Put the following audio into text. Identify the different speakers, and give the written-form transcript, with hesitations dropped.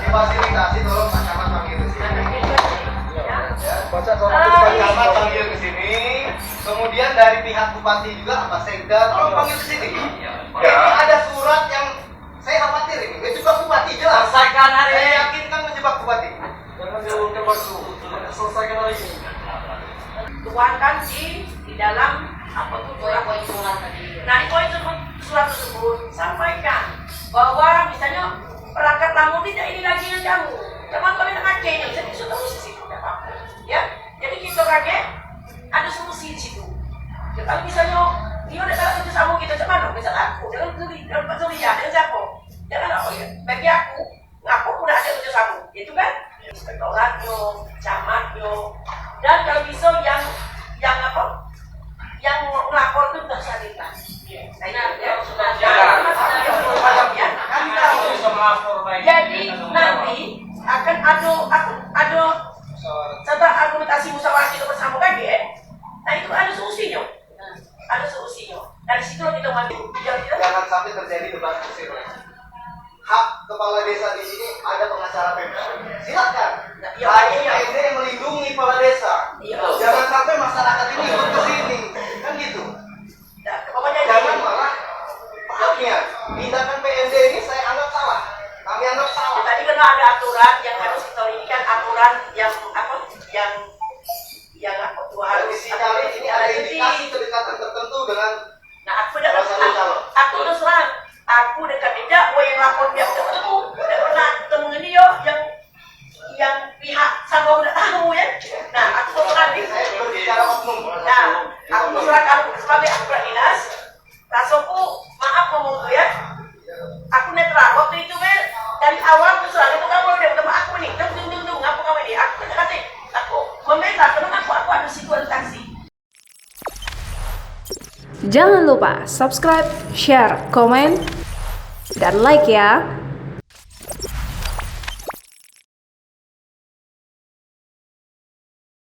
Speaker 1: Difasilitasi tolong Pak Camat panggil ke sini. Camat panggil ke sini. Kemudian dari pihak Bupati juga Pak Sekda tolong panggil ke sini. Ini ada surat yang saya khawatir ini menjebak Bupati jelas.
Speaker 2: Selesaikan hari
Speaker 1: Saya
Speaker 2: ini.
Speaker 1: yakin kan menjebak Bupati.
Speaker 2: Jangan diulangkan waktu. Selesaikan hari ini.
Speaker 3: Tuangkan di dalam apa tuh surat tadi. Nah, di poin surat tersebut sampaikan bahwa misalnya perangkat lamun tidak ini lagi yang kamu teman kami nak kakeknya jadi sudah solusi tidak apa ya, jadi kita kaget ada solusi di situ ya. Kalau misalnya dia udah dalam itu sama kita cuman misalnya aku dengan Pak Surya dengan siapa jangan apa ya bagi aku ngaku udah ada itu sama itu kan inspektoratnya camatnya dan kalau bisa yang apa yang melapor itu sudah sadar. Jadi nanti akan ada setelah argumentasi musyawarah kita bersama kaget, nah itu ada solusinya, dari situ kita maju.
Speaker 1: Jangan sampai terjadi debat kusir. Hak kepala desa di sini ada pengacara Pemda. Silakan. Hanya PMD yang melindungi kepala desa. Jangan sampai masyarakat ini ikut ke sini. Kan gitu. Jangan malah haknya. Tindakan PMD ini saya anggap salah. Kami anggap salah.
Speaker 3: Tadi kan ada aturan yang harus kita ini kan aturan yang apa yang apa tuh harus
Speaker 1: Sinyalin ini ada indikasi kedekatan tertentu dengan
Speaker 3: aku terus terang aku dekat tidak yang lapor dia ketemu tidak pernah ketemu ini yo yang pihak sama udah tahu ya. Nah aku terang
Speaker 1: saya berbicara oknum.
Speaker 3: nah aku terang aku sebagai akbar dinas rasaku maaf ngomong tuh ya aku netral waktu itu kan dari awal terserah itu kamu udah ketemu aku nih tunggu ngapain kamu ini aku kata aku membela kenapa aku ada situasi.
Speaker 4: Jangan lupa subscribe, share, komen, dan like ya.